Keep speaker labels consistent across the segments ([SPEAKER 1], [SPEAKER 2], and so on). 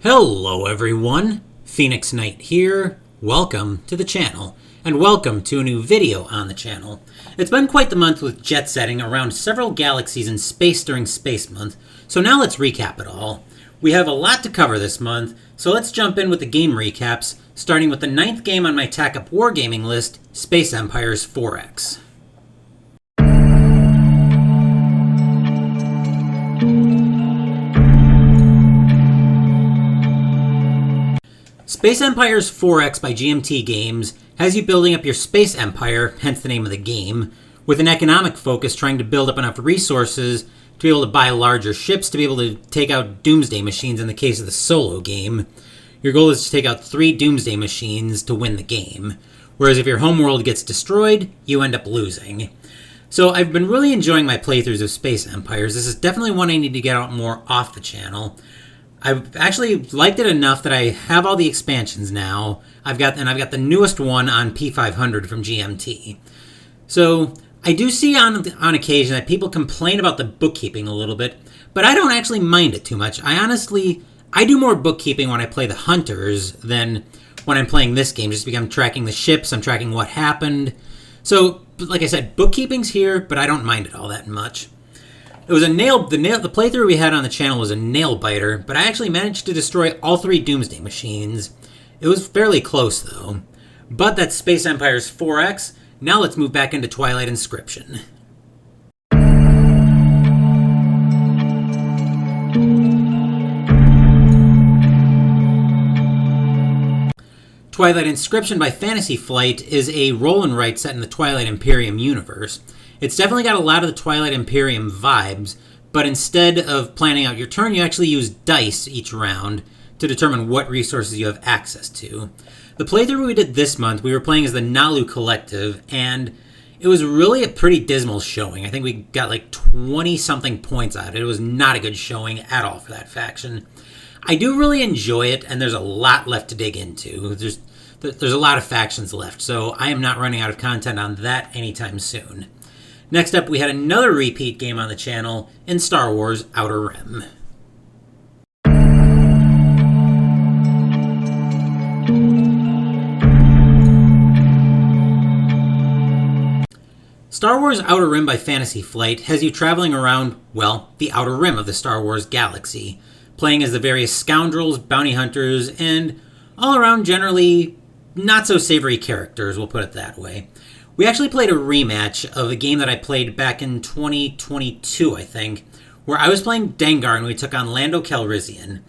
[SPEAKER 1] Hello everyone, Phoenix Knight here. Welcome to the channel, and welcome to a new video on the channel. It's been quite the month with jet setting around several galaxies in space during Space Month, so now let's recap it all. We have a lot to cover this month, so let's jump in with the game recaps, starting with the 9th game on my TACUP Wargaming list, Space Empires 4X. Space Empires 4X by GMT Games has you building up your space empire, hence the name of the game, with an economic focus trying to build up enough resources to be able to buy larger ships to be able to take out Doomsday machines in the case of the solo game. Your goal is to take out 3 Doomsday machines to win the game, whereas if your homeworld gets destroyed, you end up losing. So I've been really enjoying my playthroughs of Space Empires. This is definitely one I need to get out more off the channel. I've actually liked it enough that I have all the expansions now. I've got the newest one on P500 from GMT. So I do see on occasion that people complain about the bookkeeping a little bit, but I don't actually mind it too much. I do more bookkeeping when I play the Hunters than when I'm playing this game, just because I'm tracking the ships, I'm tracking what happened. So, like I said, bookkeeping's here, but I don't mind it all that much. It was the playthrough we had on the channel was a nail biter, but I actually managed to destroy all 3 Doomsday machines. It was fairly close though. But that's Space Empires 4X. Now let's move back into Twilight Inscription. Twilight Inscription by Fantasy Flight is a roll and write set in the Twilight Imperium universe. It's definitely got a lot of the Twilight Imperium vibes, but instead of planning out your turn, you actually use dice each round to determine what resources you have access to. The playthrough we did this month, we were playing as the Nalu Collective, and it was really a pretty dismal showing. I think we got like 20-something points out of it. It was not a good showing at all for that faction. I do really enjoy it, and there's a lot left to dig into. There's a lot of factions left, so I am not running out of content on that anytime soon. Next up, we had another repeat game on the channel in Star Wars Outer Rim. Star Wars Outer Rim by Fantasy Flight has you traveling around, well, the outer rim of the Star Wars galaxy, playing as the various scoundrels, bounty hunters, and all around generally not so savory characters, we'll put it that way. We actually played a rematch of a game that I played back in 2022, I think, where I was playing Dengar and we took on Lando Calrissian.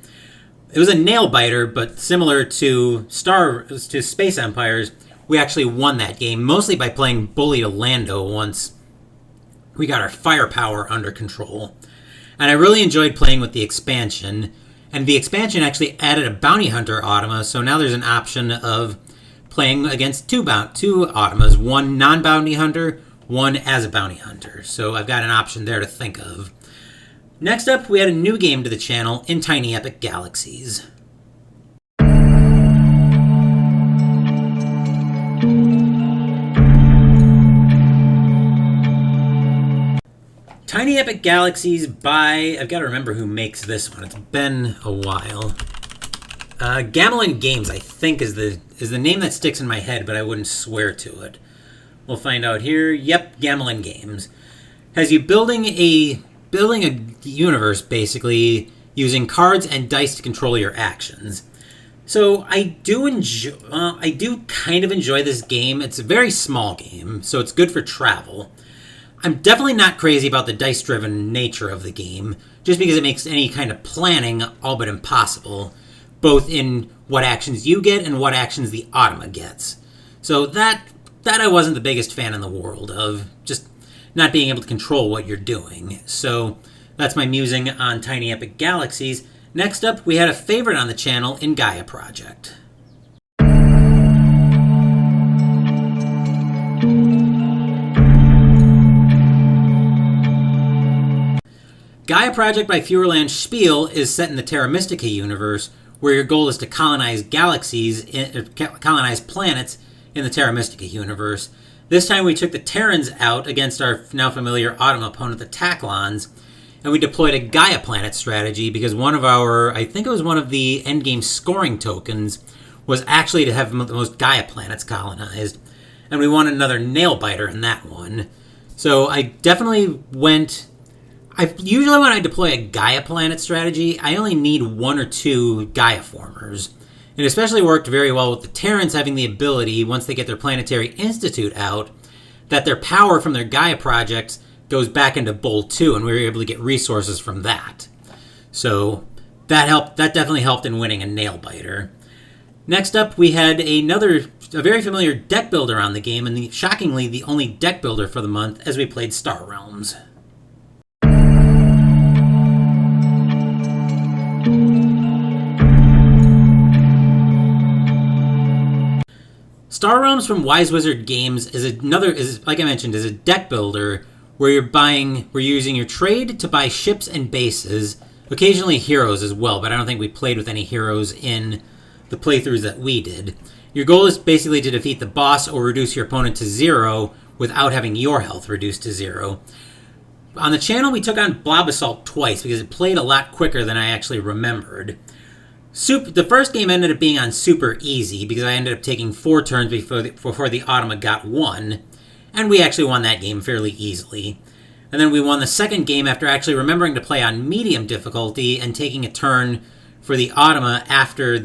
[SPEAKER 1] It was a nail-biter, but similar to Space Empires, we actually won that game, mostly by playing bully to Lando once we got our firepower under control. And I really enjoyed playing with the expansion, and the expansion actually added a bounty hunter automa, so now there's an option of playing against two automas, one non-bounty hunter, one as a bounty hunter. So I've got an option there to think of. Next up, we had a new game to the channel in Tiny Epic Galaxies. Tiny Epic Galaxies by, I've got to remember who makes this one. It's been a while. Gamelin Games, I think, is the name that sticks in my head, but I wouldn't swear to it. We'll find out here. Yep, Gamelin Games has you building a universe basically using cards and dice to control your actions. So I do kind of enjoy this game. It's a very small game, so it's good for travel. I'm definitely not crazy about the dice-driven nature of the game, just because it makes any kind of planning all but impossible, both in what actions you get and what actions the automa gets. So that I wasn't the biggest fan in the world of, just not being able to control what you're doing. So that's my musing on Tiny Epic Galaxies. Next up, we had a favorite on the channel in Gaia Project. Gaia Project by Feuerland Spiel is set in the Terra Mystica universe, where your goal is to colonize colonize planets in the Terra Mystica universe. This time we took the Terrans out against our now familiar Autumn opponent, the Taklons, and we deployed a Gaia Planet strategy because I think it was one of the endgame scoring tokens, was actually to have the most Gaia planets colonized. And we won another nail biter in that one. So I definitely usually when I deploy a Gaia Planet strategy, I only need 1 or 2 Gaia formers. It especially worked very well with the Terrans having the ability, once they get their Planetary Institute out, that their power from their Gaia projects goes back into Bull 2, and we were able to get resources from that. So that definitely helped in winning a nail biter. Next up, we had a very familiar deck builder on the game, and shockingly the only deck builder for the month, as we played Star Realms. Star Realms from Wise Wizard Games is like I mentioned, is a deck builder where you're using your trade to buy ships and bases, occasionally heroes as well, but I don't think we played with any heroes in the playthroughs that we did. Your goal is basically to defeat the boss or reduce your opponent to 0 without having your health reduced to 0. On the channel, we took on Blob Assault twice because it played a lot quicker than I actually remembered. The first game ended up being on super easy because I ended up taking 4 turns before the Automa got 1, and we actually won that game fairly easily. And then we won the second game after actually remembering to play on medium difficulty and taking a turn for the Automa after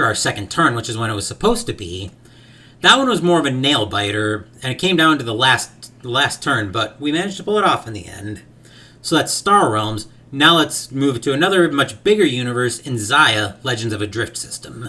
[SPEAKER 1] our second turn, which is when it was supposed to be. That one was more of a nail biter, and it came down to the last turn, but we managed to pull it off in the end. So that's Star Realms. Now let's move to another much bigger universe in Xia, Legends of a Drift System.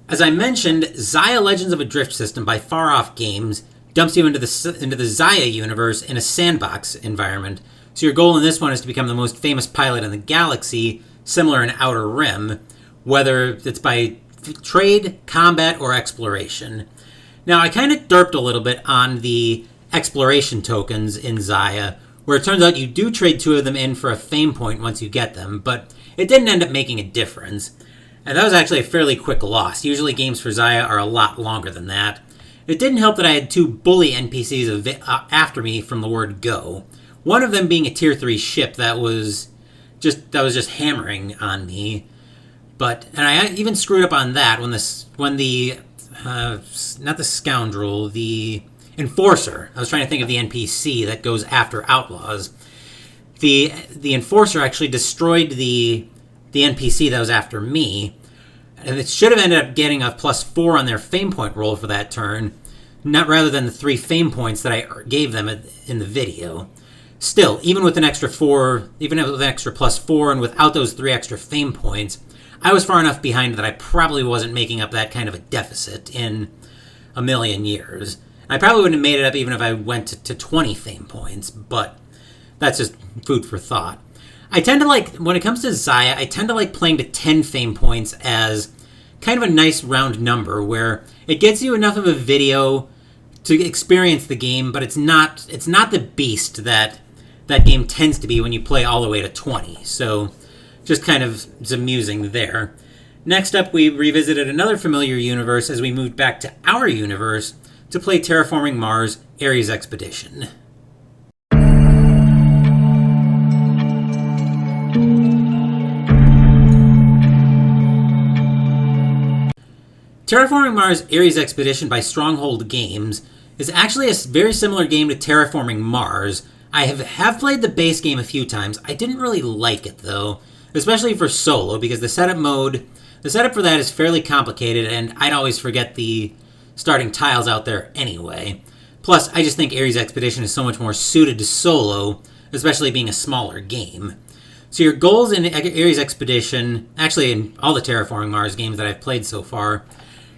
[SPEAKER 1] As I mentioned, Xia Legends of a Drift System by Far Off Games dumps you into the Xia universe in a sandbox environment. So your goal in this one is to become the most famous pilot in the galaxy, similar in Outer Rim, whether it's by trade, combat, or exploration. Now, I kind of derped a little bit on the exploration tokens in Xia, where it turns out you do trade 2 of them in for a fame point once you get them, but it didn't end up making a difference. And that was actually a fairly quick loss. Usually games for Xia are a lot longer than that. It didn't help that I had 2 bully NPCs after me from the word go. One of them being a tier 3 ship that was just hammering on me. And I even screwed up on that when the not the scoundrel, the enforcer. I was trying to think of the NPC that goes after outlaws. The enforcer actually destroyed the NPC that was after me, and it should have ended up getting a +4 on their fame point roll for that turn, rather than the 3 fame points that I gave them in the video. Still, even with an extra +4, and without those 3 extra fame points, I was far enough behind that I probably wasn't making up that kind of a deficit in a million years. I probably wouldn't have made it up even if I went to 20 fame points, but that's just food for thought. When it comes to Xia, I tend to like playing to 10 fame points as kind of a nice round number where it gets you enough of a video to experience the game, but it's not the beast that game tends to be when you play all the way to 20. So just kind of is amusing there. Next up, we revisited another familiar universe as we moved back to our universe to play Terraforming Mars Ares Expedition. Terraforming Mars Ares Expedition by Stronghold Games is actually a very similar game to Terraforming Mars. I have played the base game a few times. I didn't really like it though, especially for solo, because the setup for that is fairly complicated, and I'd always forget the starting tiles out there anyway. Plus, I just think Ares Expedition is so much more suited to solo, especially being a smaller game. So your goals in Ares Expedition, actually in all the Terraforming Mars games that I've played so far,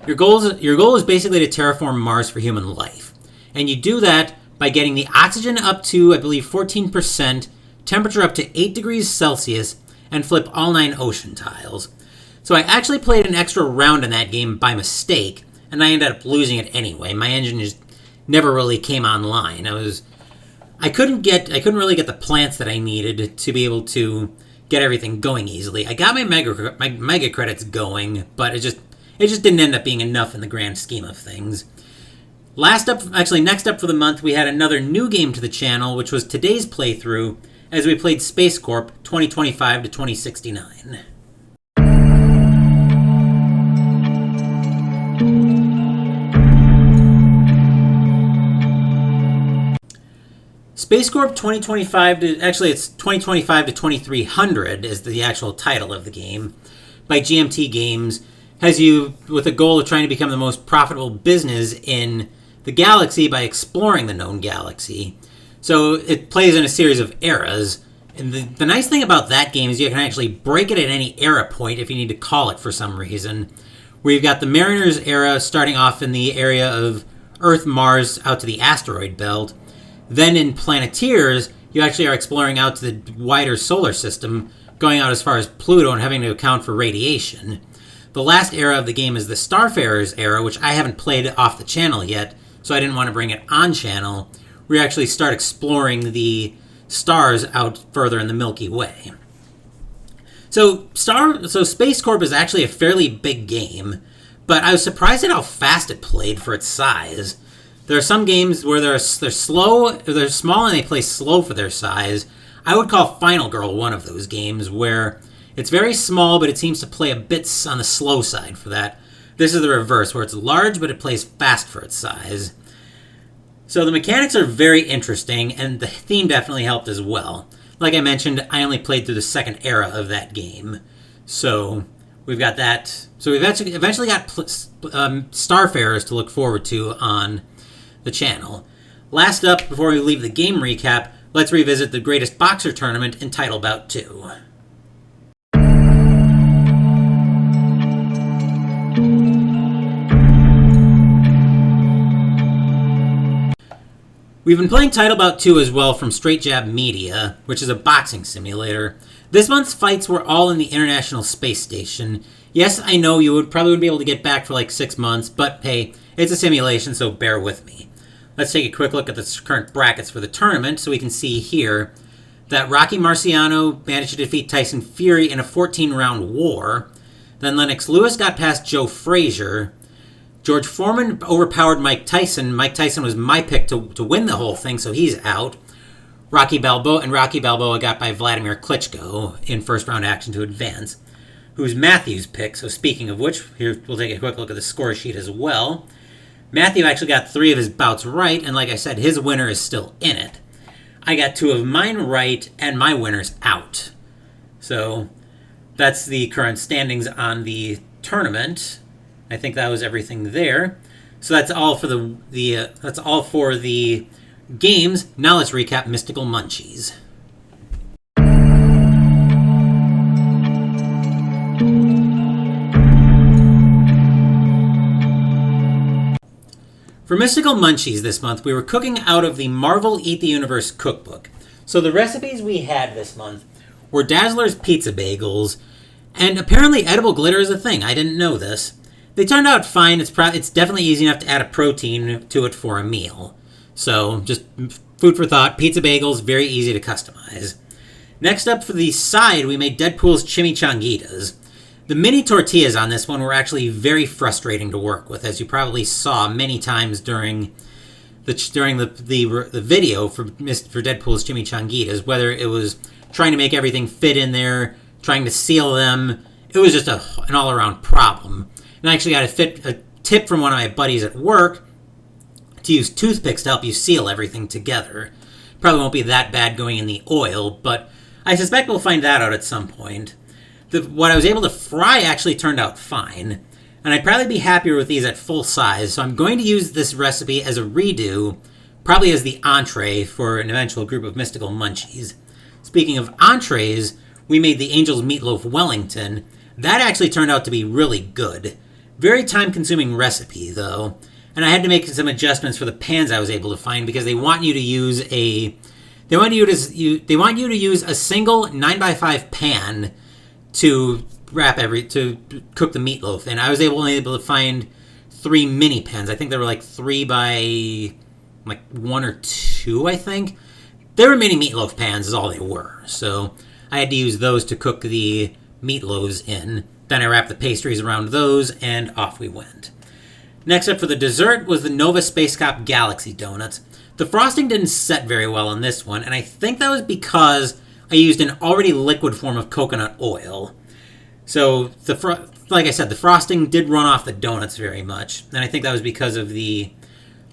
[SPEAKER 1] your goal is basically to terraform Mars for human life. And you do that by getting the oxygen up to, I believe, 14%, temperature up to 8 degrees Celsius, and flip all 9 ocean tiles. So I actually played an extra round in that game by mistake, and I ended up losing it anyway. My engine just never really came online. I couldn't really get the plants that I needed to be able to get everything going easily. I got my mega credits going, but it just didn't end up being enough in the grand scheme of things. Next up for the month, we had another new game to the channel, which was today's playthrough, as we played Space Corp 2025 to 2069. Space Corp 2025 to, actually it's 2025 to 2300 is the actual title of the game, by GMT Games, has you with a goal of trying to become the most profitable business in the galaxy by exploring the known galaxy. So it plays in a series of eras, and the nice thing about that game is you can actually break it at any era point if you need to call it for some reason. We've got the Mariners era starting off in the area of Earth, Mars, out to the asteroid belt. Then in Planeteers, you actually are exploring out to the wider solar system, going out as far as Pluto and having to account for radiation. The last era of the game is the Starfarers era, which I haven't played off the channel yet, so I didn't want to bring it on channel. We actually start exploring the stars out further in the Milky Way. So Space Corp is actually a fairly big game, but I was surprised at how fast it played for its size. There are some games where they're small and they play slow for their size. I would call Final Girl one of those games where it's very small, but it seems to play a bit on the slow side for that. This is the reverse, where it's large, but it plays fast for its size. So the mechanics are very interesting, and the theme definitely helped as well. Like I mentioned, I only played through the second era of that game. So we've got that. So we've eventually got Starfarers to look forward to on the channel. Last up, before we leave the game recap, let's revisit the Greatest Boxer Tournament in Title Bout 2. We've been playing Title Bout 2 as well from Straight Jab Media, which is a boxing simulator. This month's fights were all in the International Space Station. Yes, I know you probably wouldn't be able to get back for like 6 months, but hey, it's a simulation, so bear with me. Let's take a quick look at the current brackets for the tournament so we can see here that Rocky Marciano managed to defeat Tyson Fury in a 14-round war. Then Lennox Lewis got past Joe Frazier. George Foreman overpowered Mike Tyson. Mike Tyson was my pick to win the whole thing, so he's out. Rocky Balboa got by Vladimir Klitschko in first-round action to advance, who's Matthew's pick. So speaking of which, here we'll take a quick look at the score sheet as well. Matthew actually got 3 of his bouts right, and like I said, his winner is still in it. I got 2 of mine right, and my winner's out. So that's the current standings on the tournament. I think that was everything there. So that's all for the games. Now let's recap Mystical Munchies. For Mystical Munchies this month, we were cooking out of the Marvel Eat the Universe cookbook. So the recipes we had this month were Dazzler's Pizza Bagels, and apparently edible glitter is a thing. I didn't know this. They turned out fine. It's definitely easy enough to add a protein to it for a meal. So just food for thought. Pizza bagels, very easy to customize. Next up for the side, we made Deadpool's Chimichanguitas. The mini tortillas on this one were actually very frustrating to work with, as you probably saw many times during the video for Deadpool's Chimichanguitas, whether it was trying to make everything fit in there, trying to seal them. It was just an all-around problem. And I actually got a tip from one of my buddies at work to use toothpicks to help you seal everything together. Probably won't be that bad going in the oil, but I suspect we'll find that out at some point. What I was able to fry actually turned out fine, and I'd probably be happier with these at full size, so I'm going to use this recipe as a redo, probably as the entree for an eventual group of Mystical Munchies. Speaking of entrees, we made the Angel's Meatloaf Wellington. That actually turned out to be really good. Very time-consuming recipe, though, and I had to make some adjustments for the pans I was able to find because they want you to use a single 9x5 pan to cook the meatloaf, and I was only able to find 3 mini pans. I think they were like 3 by 1 or 2. I think they were mini meatloaf pans is all they were. So I had to use those to cook the meatloaves in. Then I wrapped the pastries around those, and off we went. Next up for the dessert was the Nova Space Cop Galaxy Donuts. The frosting didn't set very well on this one, and I think that was because I used an already liquid form of coconut oil. So, like I said, the frosting did run off the donuts very much, and I think that was because of the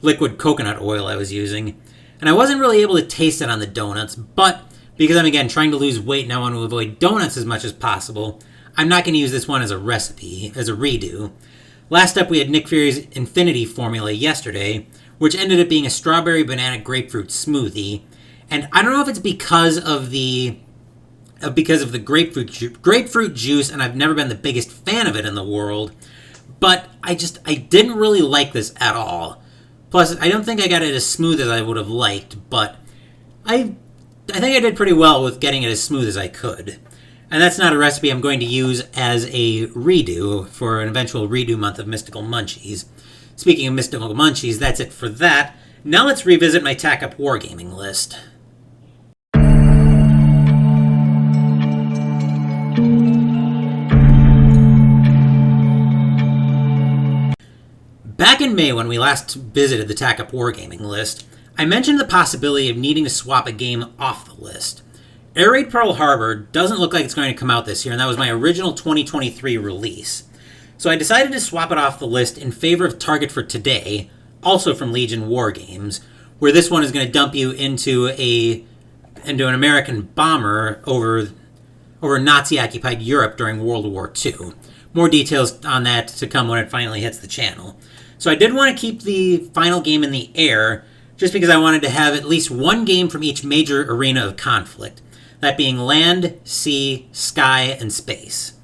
[SPEAKER 1] liquid coconut oil I was using. And I wasn't really able to taste it on the donuts, but because I'm, again, trying to lose weight and I want to avoid donuts as much as possible, I'm not going to use this one as a recipe, as a redo. Last up, we had Nick Fury's Infinity Formula yesterday, which ended up being a strawberry banana grapefruit smoothie. And I don't know if it's because of the grapefruit juice, and I've never been the biggest fan of it in the world, but I didn't really like this at all. Plus, I don't think I got it as smooth as I would have liked, but I think I did pretty well with getting it as smooth as I could. And that's not a recipe I'm going to use as a redo for an eventual redo month of Mystical Munchies. Speaking of Mystical Munchies, that's it for that. Now let's revisit my Tack Up Wargaming list. Back in May, when we last visited the Tack Up Wargaming list, I mentioned the possibility of needing to swap a game off the list. Air Raid Pearl Harbor doesn't look like it's going to come out this year, and that was my original 2023 release. So I decided to swap it off the list in favor of Target for Today, also from Legion Wargames, where this one is going to dump you into an American bomber over Nazi-occupied Europe during World War II. More details on that to come when it finally hits the channel. So I did want to keep the final game in the air, just because I wanted to have at least one game from each major arena of conflict, that being land, sea, sky, and space.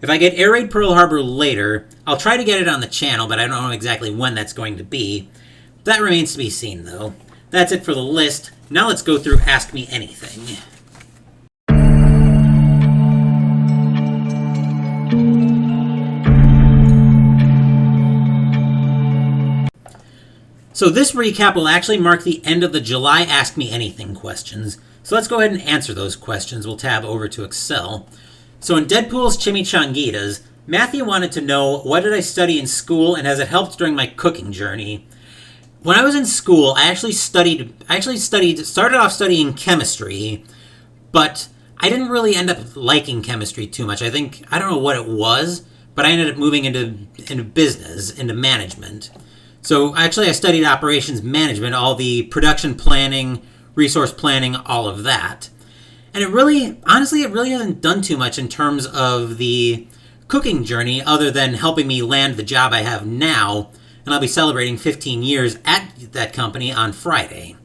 [SPEAKER 1] If I get Air Raid Pearl Harbor later, I'll try to get it on the channel, but I don't know exactly when that's going to be. That remains to be seen, though. That's it for the list. Now let's go through Ask Me Anything. So this recap will actually mark the end of the July Ask Me Anything questions. So let's go ahead and answer those questions. We'll tab over to Excel. So in Deadpool's Chimichangitas, Matthew wanted to know, what did I study in school and has it helped during my cooking journey? When I was in school, I started off studying chemistry, but I didn't really end up liking chemistry too much. I don't know what it was, but I ended up moving into business, into management. So actually I studied operations management, all the production planning, resource planning, all of that. And it really hasn't done too much in terms of the cooking journey other than helping me land the job I have now. And I'll be celebrating 15 years at that company on Friday.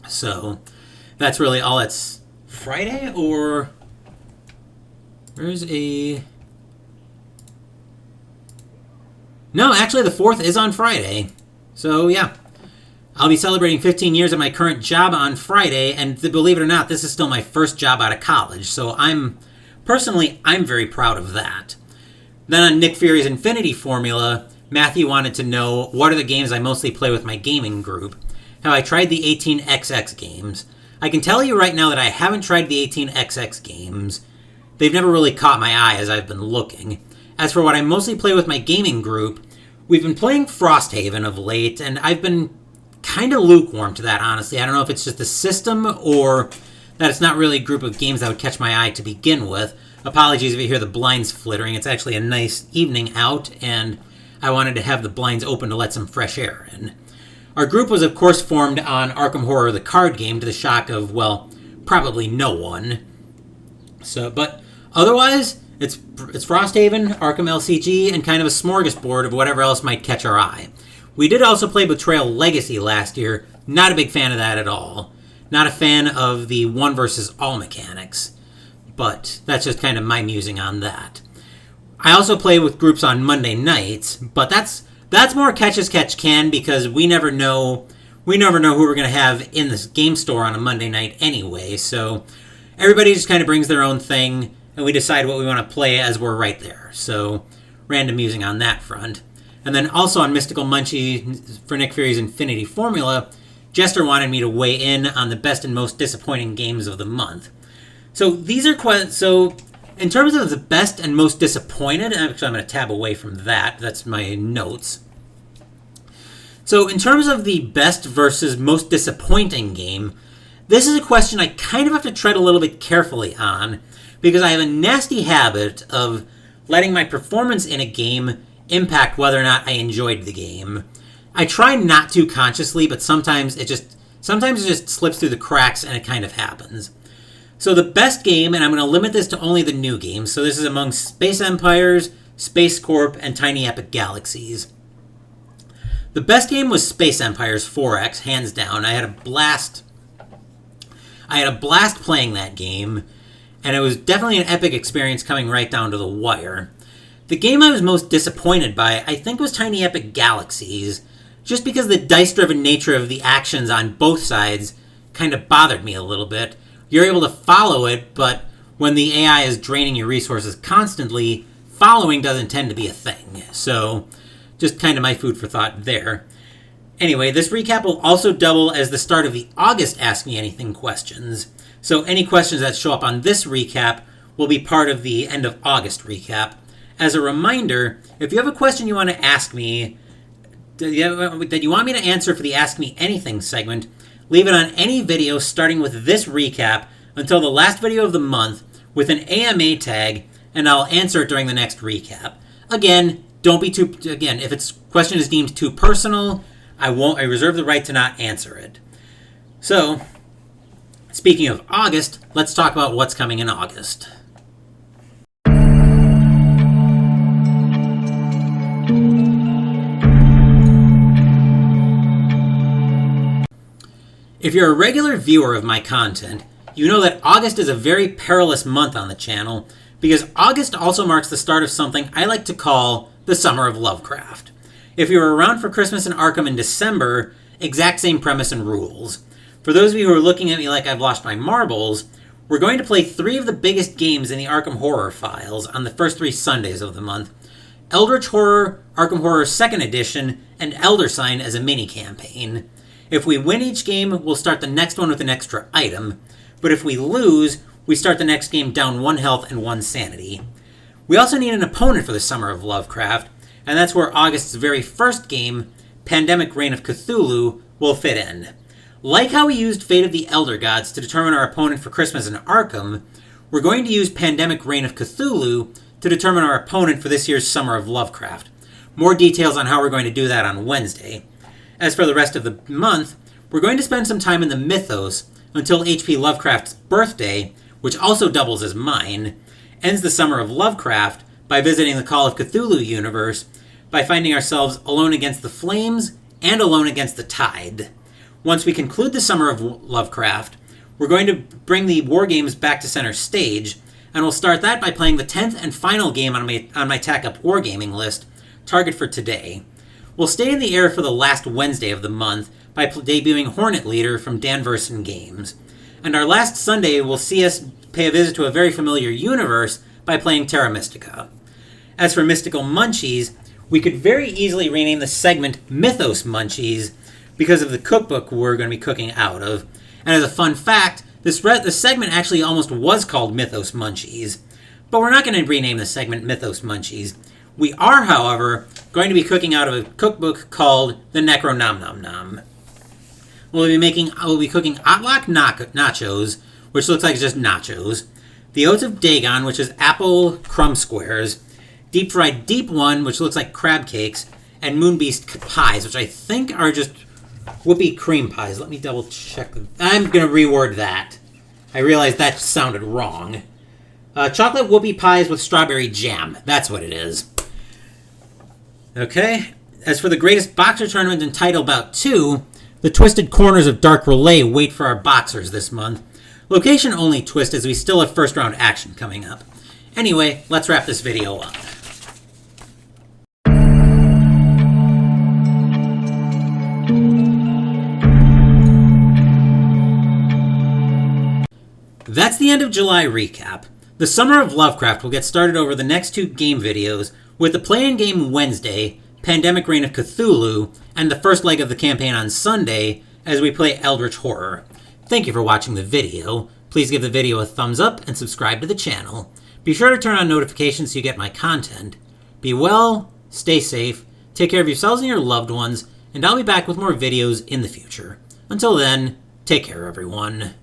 [SPEAKER 1] So that's really all. It's Friday, or No, actually the 4th is on Friday. So yeah, I'll be celebrating 15 years at my current job on Friday, and believe it or not, this is still my first job out of college, so I'm very proud of that. Then on Nick Fury's Infinity Formula, Matthew wanted to know, what are the games I mostly play with my gaming group? Have I tried the 18XX games? I can tell you right now that I haven't tried the 18XX games. They've never really caught my eye as I've been looking. As for what I mostly play with my gaming group, we've been playing Frosthaven of late, and I've been kind of lukewarm to that, honestly. I don't know if it's just the system or that it's not really a group of games that would catch my eye to begin with. Apologies if you hear the blinds flittering. It's actually a nice evening out, and I wanted to have the blinds open to let some fresh air in. Our group was, of course, formed on Arkham Horror, the card game, to the shock of, well, probably no one. So, but otherwise, it's Frosthaven, Arkham LCG, and kind of a smorgasbord of whatever else might catch our eye. We did also play Betrayal Legacy last year. Not a big fan of that at all. Not a fan of the one versus all mechanics. But that's just kind of my musing on that. I also play with groups on Monday nights, but that's more catch as catch can, because we never know who we're going to have in this game store on a Monday night anyway. So everybody just kind of brings their own thing, and we decide what we want to play as we're right there. So random musing on that front. And then also on Mystical Munchie for Nick Fury's Infinity Formula, Jester wanted me to weigh in on the best and most disappointing games of the month. So these are so in terms of the best and most disappointed, actually I'm going to tab away from that. That's my notes. So in terms of the best versus most disappointing game, this is a question I kind of have to tread a little bit carefully on because I have a nasty habit of letting my performance in a game impact whether or not I enjoyed the game. I try not to consciously, but sometimes it just slips through the cracks and it kind of happens. So the best game, and I'm going to limit this to only the new games, so this is among Space Empires, Space Corp, and Tiny Epic Galaxies. The best game was Space Empires 4X, hands down. I had a blast playing that game, and it was definitely an epic experience coming right down to the wire. The game I was most disappointed by, I think, was Tiny Epic Galaxies, just because the dice-driven nature of the actions on both sides kind of bothered me a little bit. You're able to follow it, but when the AI is draining your resources constantly, following doesn't tend to be a thing. So, just kind of my food for thought there. Anyway, this recap will also double as the start of the August Ask Me Anything questions. So any questions that show up on this recap will be part of the end of August recap. As a reminder, if you have a question you want to ask me, that you want me to answer for the Ask Me Anything segment, leave it on any video starting with this recap until the last video of the month with an AMA tag, and I'll answer it during the next recap. Again, if its question is deemed too personal, I reserve the right to not answer it. So, speaking of August, let's talk about what's coming in August. If you're a regular viewer of my content, you know that August is a very perilous month on the channel because August also marks the start of something I like to call the Summer of Lovecraft. If you were around for Christmas in Arkham in December, exact same premise and rules. For those of you who are looking at me like I've lost my marbles, we're going to play 3 of the biggest games in the Arkham Horror files on the first 3 Sundays of the month. Eldritch Horror, Arkham Horror 2nd Edition, and Elder Sign as a mini-campaign. If we win each game, we'll start the next one with an extra item. But if we lose, we start the next game down 1 health and 1 sanity. We also need an opponent for the Summer of Lovecraft, and that's where August's very first game, Pandemic Reign of Cthulhu, will fit in. Like how we used Fate of the Elder Gods to determine our opponent for Christmas in Arkham, we're going to use Pandemic Reign of Cthulhu to determine our opponent for this year's Summer of Lovecraft. More details on how we're going to do that on Wednesday. As for the rest of the month, we're going to spend some time in the Mythos until H.P. Lovecraft's birthday, which also doubles as mine, ends the Summer of Lovecraft by visiting the Call of Cthulhu universe by finding ourselves alone against the flames and alone against the tide. Once we conclude the Summer of Lovecraft, we're going to bring the war games back to center stage, and we'll start that by playing the 10th and final game on my Tack Up Wargaming list, Target for Today. We'll stay in the air for the last Wednesday of the month by debuting Hornet Leader from Danverson Games. And our last Sunday will see us pay a visit to a very familiar universe by playing Terra Mystica. As for Mystical Munchies, we could very easily rename the segment Mythos Munchies because of the cookbook we're going to be cooking out of. And as a fun fact, this segment actually almost was called Mythos Munchies. But we're not going to rename the segment Mythos Munchies. We are, however, going to be cooking out of a cookbook called the Necro Nom Nom Nom. We'll be cooking Otlak nachos, which looks like just nachos, the Oaths of Dagon, which is apple crumb squares, Deep Fried Deep One, which looks like crab cakes, and Moonbeast pies, which I think are just whoopie cream pies. Let me double check. I'm going to reword that. I realized that sounded wrong. Chocolate whoopie pies with strawberry jam. That's what it is. Okay. As for the Greatest Boxer Tournament and Title Bout 2, the Twisted Corners of Dark Relay wait for our boxers this month. Location only twist as we still have first round action coming up. Anyway, let's wrap this video up. That's the end of July recap. The Summer of Lovecraft will get started over the next 2 game videos with the Play-In Game Wednesday, Pandemic Reign of Cthulhu, and the first leg of the campaign on Sunday as we play Eldritch Horror. Thank you for watching the video. Please give the video a thumbs up and subscribe to the channel. Be sure to turn on notifications so you get my content. Be well, stay safe, take care of yourselves and your loved ones, and I'll be back with more videos in the future. Until then, take care everyone.